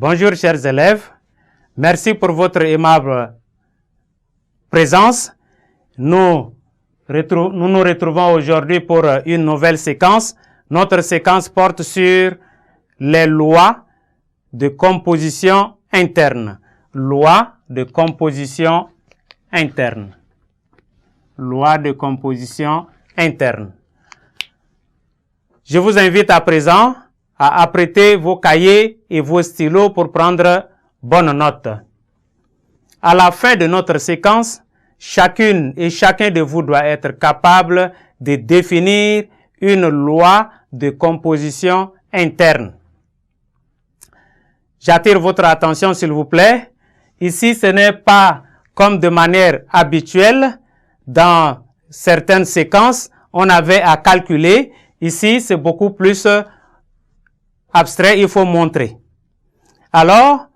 Bonjour chers élèves, merci pour votre aimable présence. Nous nous retrouvons aujourd'hui pour une nouvelle séquence. Notre séquence porte sur les lois de composition interne. Loi de composition interne. Loi de composition interne. Je vous invite à présent à apprêter vos cahiers et vos stylos pour prendre bonne note. À la fin de notre séquence, chacune et chacun de vous doit être capable de définir une loi de composition interne. J'attire votre attention s'il vous plaît. Ici, ce n'est pas comme de manière habituelle. Dans certaines séquences, on avait à calculer. Ici, c'est beaucoup plus abstrait, il faut montrer. Alors,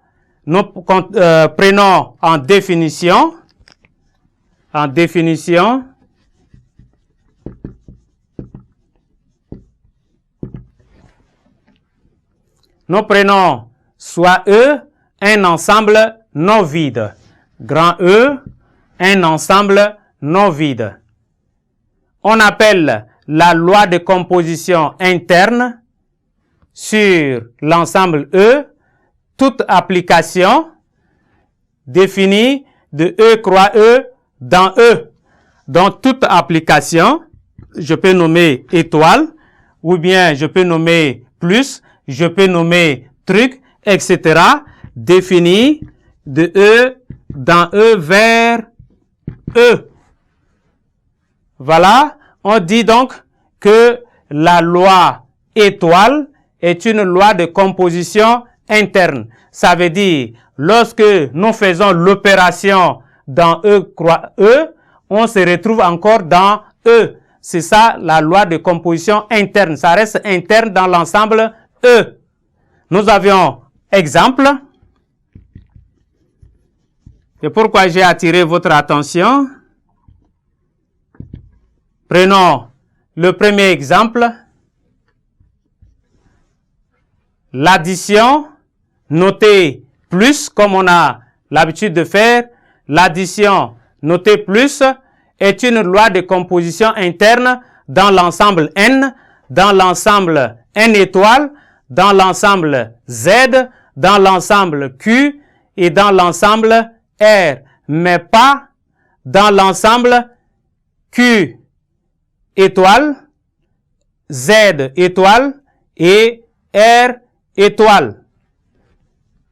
nous prenons en définition, nous prenons soit E, un ensemble non vide. Grand E, un ensemble non vide. On appelle la loi de composition interne sur l'ensemble E, toute application définie de E croix E dans E. Donc, toute application, je peux nommer étoile, ou bien je peux nommer plus, je peux nommer truc, etc. définie de E dans E vers E. Voilà, on dit donc que la loi étoile est une loi de composition interne. Ça veut dire, lorsque nous faisons l'opération dans E croix E, on se retrouve encore dans E. C'est ça la loi de composition interne. Ça reste interne dans l'ensemble E. Nous avions exemple. Et pourquoi j'ai attiré votre attention? Prenons le premier exemple. L'addition, notée plus, comme on a l'habitude de faire. L'addition, notée plus, est une loi de composition interne dans l'ensemble N, dans l'ensemble N étoile, dans l'ensemble Z, dans l'ensemble Q et dans l'ensemble R, mais pas dans l'ensemble Q étoile, Z étoile et R étoile.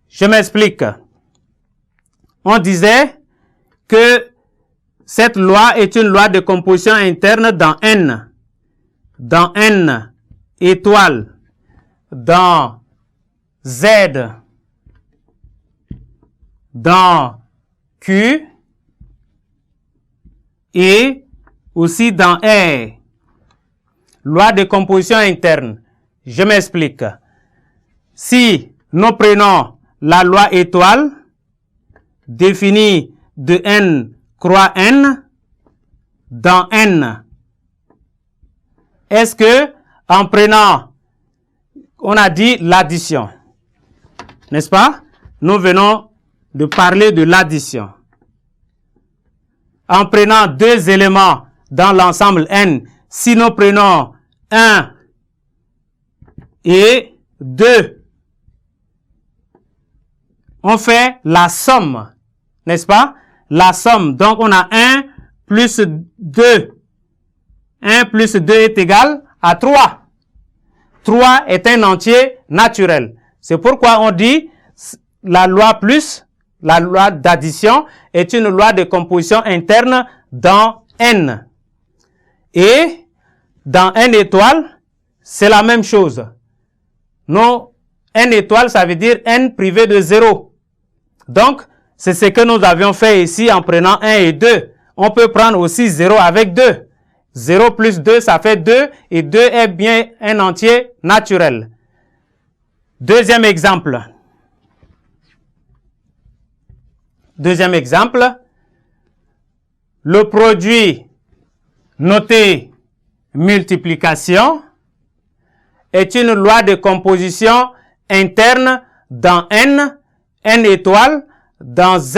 Je m'explique. On disait que cette loi est une loi de composition interne dans N étoile, dans Z, dans Q et aussi dans R. Loi de composition interne. Je m'explique. Si nous prenons la loi étoile, définie de N croix N, dans N, est-ce que, en prenant, on a dit l'addition, n'est-ce pas? Nous venons de parler de l'addition. En prenant deux éléments dans l'ensemble N, si nous prenons 1 et 2, on fait la somme, n'est-ce pas? La somme. Donc, on a 1 plus 2. 1 plus 2 est égal à 3. 3 est un entier naturel. C'est pourquoi on dit la loi plus, la loi d'addition, est une loi de composition interne dans N. Et dans N étoile, c'est la même chose. Non, N étoile, ça veut dire N privé de 0. Donc, c'est ce que nous avions fait ici en prenant 1 et 2. On peut prendre aussi 0 avec 2. 0 plus 2, ça fait 2, et 2 est bien un entier naturel. Deuxième exemple. Deuxième exemple. Le produit noté multiplication est une loi de composition interne dans N étoile, dans Z,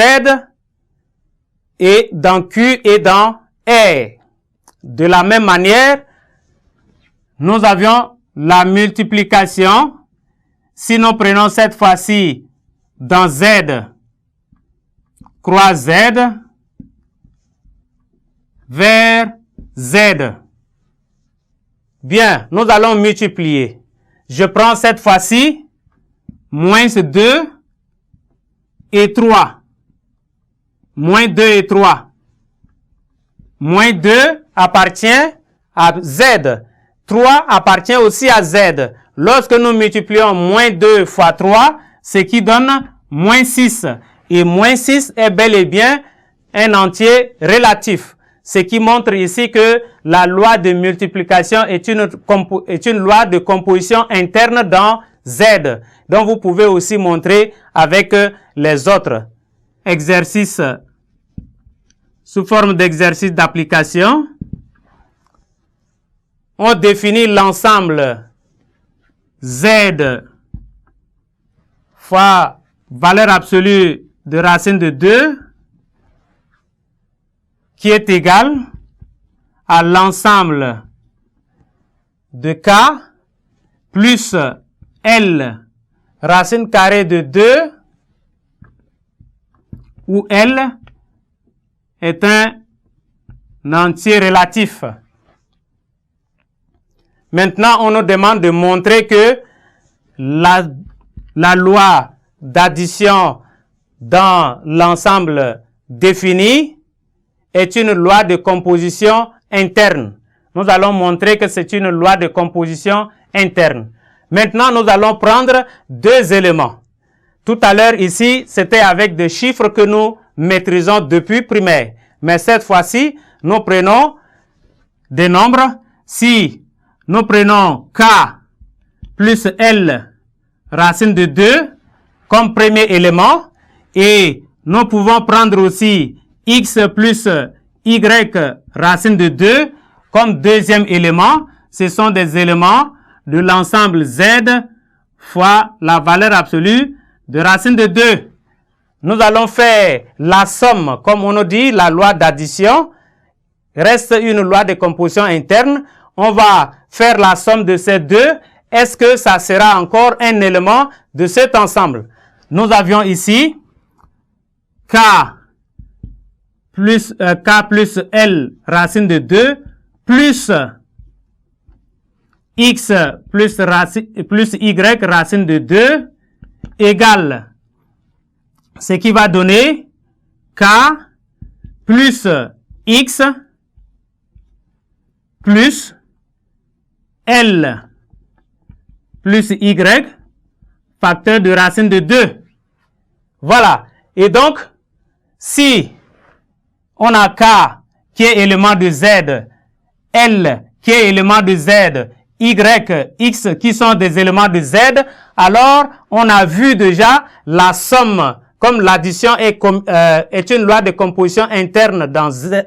et dans Q et dans R. De la même manière, nous avions la multiplication. Si nous prenons cette fois-ci dans Z, croix Z, vers Z. Bien, nous allons multiplier. Je prends cette fois-ci moins 2 et 3. Moins 2 et 3. Moins 2 appartient à Z. 3 appartient aussi à Z. Lorsque nous multiplions moins 2 fois 3, ce qui donne moins 6. Et moins 6 est bel et bien un entier relatif. Ce qui montre ici que la loi de multiplication est une loi de composition interne dans Z. Donc vous pouvez aussi montrer avec les autres exercices sous forme d'exercice d'application. On définit l'ensemble Z fois valeur absolue de racine de 2 qui est égal à l'ensemble de K plus L racine carrée de 2 où L est un entier relatif. Maintenant, on nous demande de montrer que la loi d'addition dans l'ensemble défini est une loi de composition interne. Nous allons montrer que c'est une loi de composition interne. Maintenant, nous allons prendre deux éléments. Tout à l'heure, ici, c'était avec des chiffres que nous maîtrisons depuis primaire. Mais cette fois-ci, nous prenons des nombres. Si nous prenons K plus L racine de 2 comme premier élément, et nous pouvons prendre aussi X plus Y racine de 2 comme deuxième élément. Ce sont des éléments de l'ensemble Z fois la valeur absolue de racine de 2. Nous allons faire la somme, comme on nous dit, la loi d'addition. Reste une loi de composition interne. On va faire la somme de ces deux. Est-ce que ça sera encore un élément de cet ensemble? Nous avions ici K plus L racine de 2 plus X plus Y racine de 2 égale ce qui va donner K plus X plus L plus Y facteur de racine de 2. Voilà. Et donc, si on a K qui est élément de Z, L qui est élément de Z, Y, X qui sont des éléments de Z, alors on a vu déjà la somme, comme l'addition est une loi de composition interne dans Z,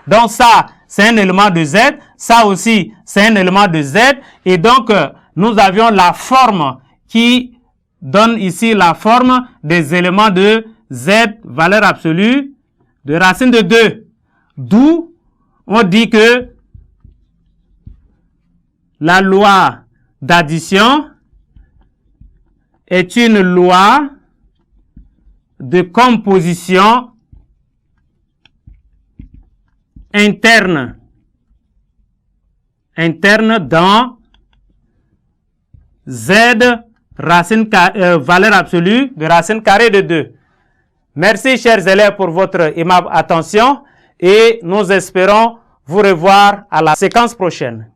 donc ça c'est un élément de Z, ça aussi c'est un élément de Z, et donc nous avions la forme qui donne ici la forme des éléments de Z, valeur absolue de racine de 2. D'où on dit que la loi d'addition est une loi de composition interne dans Z valeur absolue de racine carrée de 2. Merci chers élèves pour votre aimable attention et nous espérons vous revoir à la séquence prochaine.